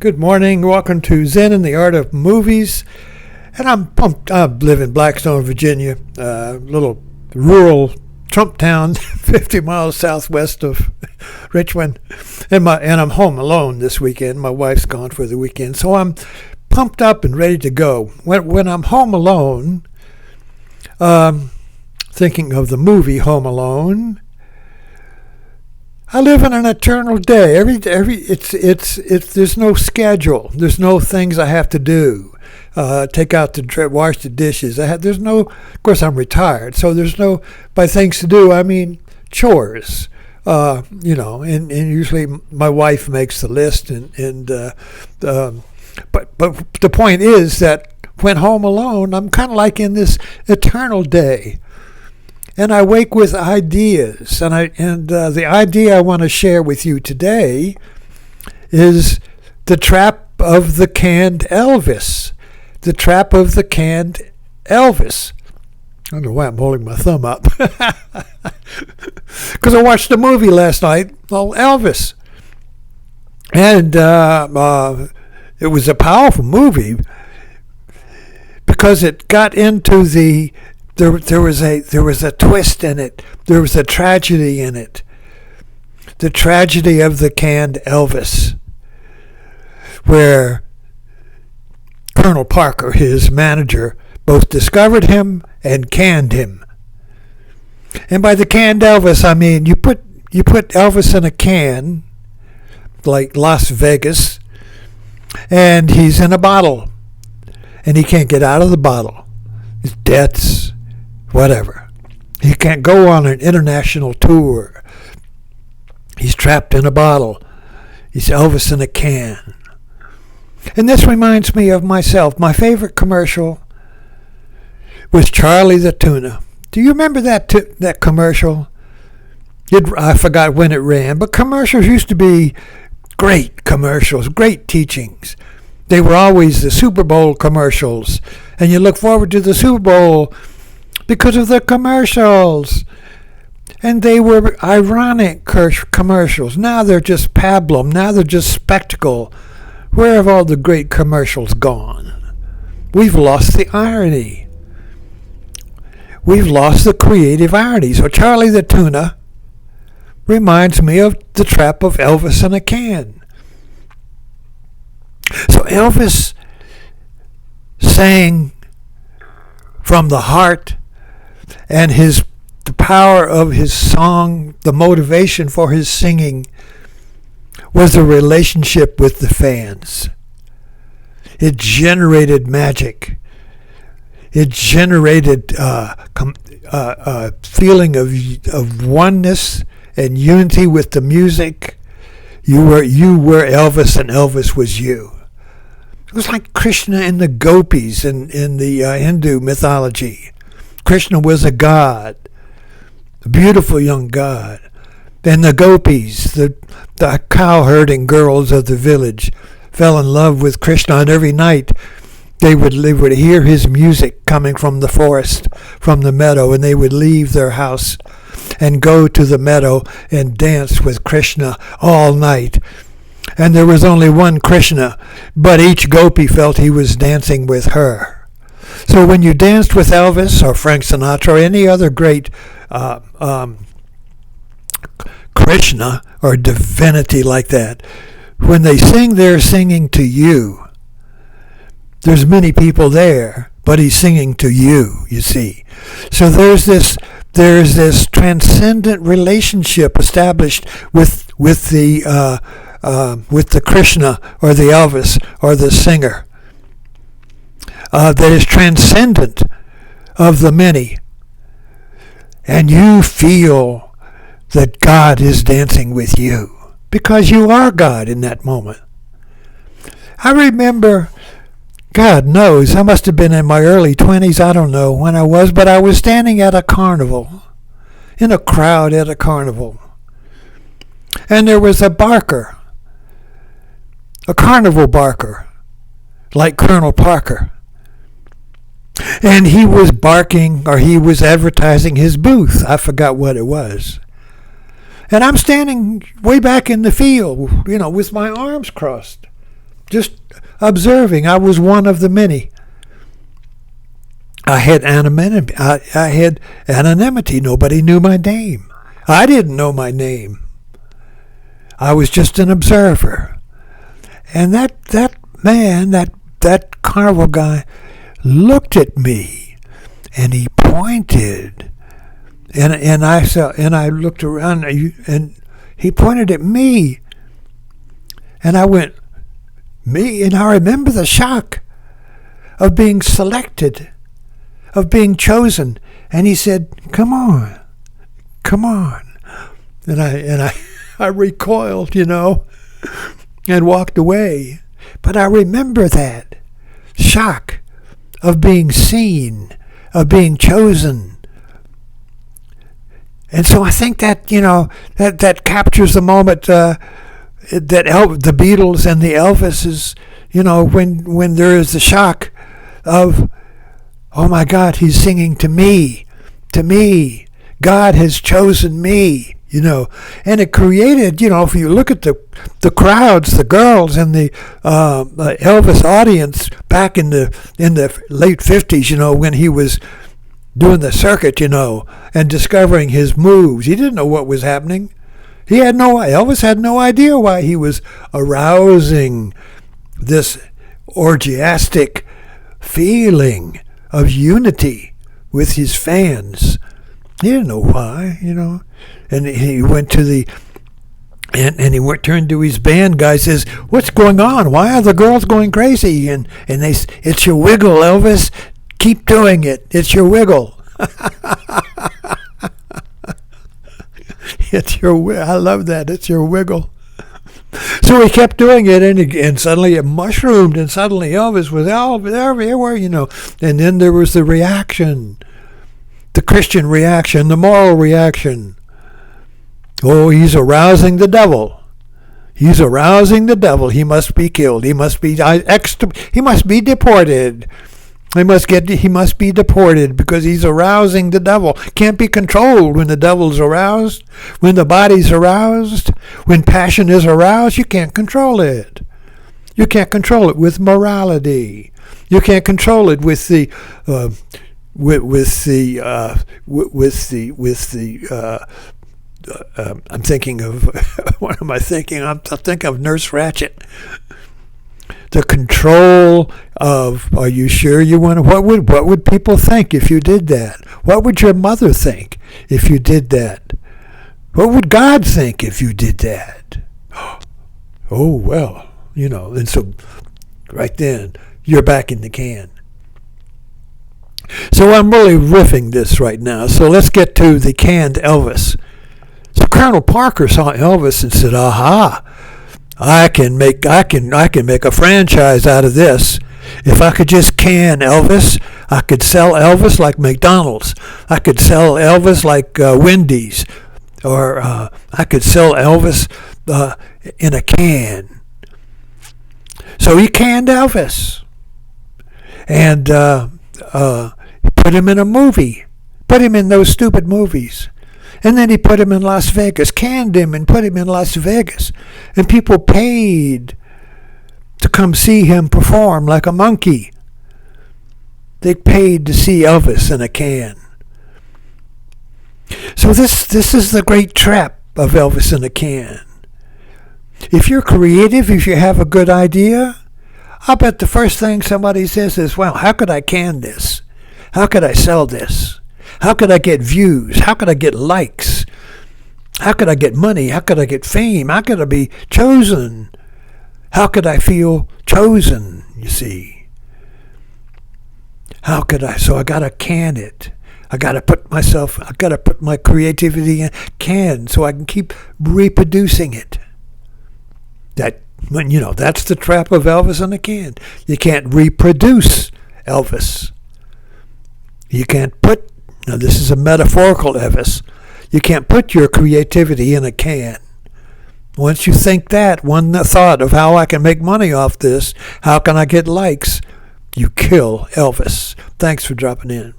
Good morning. Welcome to Zen and the Art of Movies. And I'm pumped. I live in Blackstone, Virginia, a little rural Trump town, 50 miles southwest of Richmond. And I'm home alone this weekend. My wife's gone for the weekend. So I'm pumped up and ready to go. When I'm home alone, thinking of the movie Home Alone, I live in an eternal day. There's no schedule. There's no things I have to do. Take out the wash the dishes. There's no. Of course, I'm retired, so there's no. By things to do, I mean chores. And usually my wife makes the list. But the point is that when home alone, I'm kind of like in this eternal day. And I wake with ideas, and the idea I want to share with you today is the trap of the canned Elvis. The trap of the canned Elvis. I don't know why I'm holding my thumb up. Because I watched a movie last night called Elvis. And it was a powerful movie because it got into the... There was a twist in it. There was a tragedy in it. The tragedy of the canned Elvis, where Colonel Parker, his manager, both discovered him and canned him. And by the canned Elvis, I mean you put Elvis in a can, like Las Vegas, and he's in a bottle, and he can't get out of the bottle. His debts. Whatever. He can't go on an international tour. He's trapped in a bottle. He's Elvis in a can. And this reminds me of myself. My favorite commercial was Charlie the Tuna. Do you remember that commercial? I forgot when it ran, but commercials used to be great commercials, great teachings. They were always the Super Bowl commercials. And you look forward to the Super Bowl because of the commercials. And they were ironic commercials. Now they're just pablum. Now they're just spectacle. Where have all the great commercials gone? We've lost the irony. We've lost the creative irony. So Charlie the Tuna reminds me of the trap of Elvis in a can. So Elvis sang from the heart, and the power of his song, the motivation for his singing, was a relationship with the fans. It generated magic. It generated a feeling of oneness and unity with the music. You were Elvis, and Elvis was you. It was like Krishna and the gopis in the Hindu mythology. Krishna was a god, a beautiful young god. And the gopis, the cow-herding girls of the village, fell in love with Krishna. And every night they would hear his music coming from the forest, from the meadow, and they would leave their house and go to the meadow and dance with Krishna all night. And there was only one Krishna, but each gopi felt he was dancing with her. So when you danced with Elvis or Frank Sinatra or any other great Krishna or divinity like that, when they sing, they're singing to you. There's many people there, but he's singing to you, you see. So there's this transcendent relationship established with the Krishna or the Elvis or the singer that is transcendent of the many. And you feel that God is dancing with you because you are God in that moment. I remember, God knows, I must have been in my early 20s, I don't know when I was, but I was standing at a carnival, in a crowd at a carnival. And there was a barker, a carnival barker, like Colonel Parker. And he was barking, or he was advertising his booth. I forgot what it was. And I'm standing way back in the field, with my arms crossed. just observing. I was one of the many. I had anonymity. I had anonymity. Nobody knew my name. I didn't know my name. I was just an observer. And that man, that carnival guy, looked at me, and he pointed, and I looked around, and he pointed at me, and I went, me, and I remember the shock of being selected, of being chosen, and he said, "Come on, and I recoiled, and walked away. But I remember that shock of being seen, of being chosen. And so I think that, that captures the moment that the Beatles and the Elvis is, when there is the shock of, oh my God, he's singing to me. God has chosen me. And it created, if you look at the crowds, the girls in the Elvis audience back in the late 50s, when he was doing the circuit, and discovering his moves. He didn't know what was happening. Elvis had no idea why he was arousing this orgiastic feeling of unity with his fans. He didn't know why, And he went to turned to his band guy, says, "What's going on? Why are the girls going crazy?" And they, "It's your wiggle, Elvis. Keep doing it. It's your wiggle." I love that. It's your wiggle. So he kept doing it, and suddenly it mushroomed, and suddenly Elvis was everywhere, And then there was the reaction. The Christian reaction, the moral reaction. Oh, he's arousing the devil. He's arousing the devil. He must be killed. He must be deported. He must be deported because he's arousing the devil. Can't be controlled when the devil's aroused. When the body's aroused, when passion is aroused, you can't control it. You can't control it with morality. You can't control it with the I'm thinking of what am I thinking? I'm thinking of Nurse Ratched. The control of, are you sure you want to? What would people think if you did that? What would your mother think if you did that? What would God think if you did that? Oh well, and so right then you're back in the can. So I'm really riffing this right now. So let's get to the canned Elvis. So Colonel Parker saw Elvis and said, "Aha! I can make a franchise out of this. If I could just can Elvis, I could sell Elvis like McDonald's. I could sell Elvis like Wendy's, or I could sell Elvis in a can." So he canned Elvis, and put him in a movie, put him in those stupid movies. And then he put him in Las Vegas, canned him and put him in Las Vegas. And people paid to come see him perform like a monkey. They paid to see Elvis in a can. So this is the great trap of Elvis in a can. If you're creative, if you have a good idea, I'll bet the first thing somebody says is, "Well, how could I can this? How could I sell this? How could I get views? How could I get likes? How could I get money? How could I get fame? How could I be chosen? How could I feel chosen, you see? How could I? So I got to can it. I got to put my creativity in can so I can keep reproducing it. That's the trap of Elvis in a can. You can't reproduce Elvis. You can't now this is a metaphorical Elvis. You can't put your creativity in a can. Once you think that, one thought of how I can make money off this, how can I get likes, you kill Elvis. Thanks for dropping in.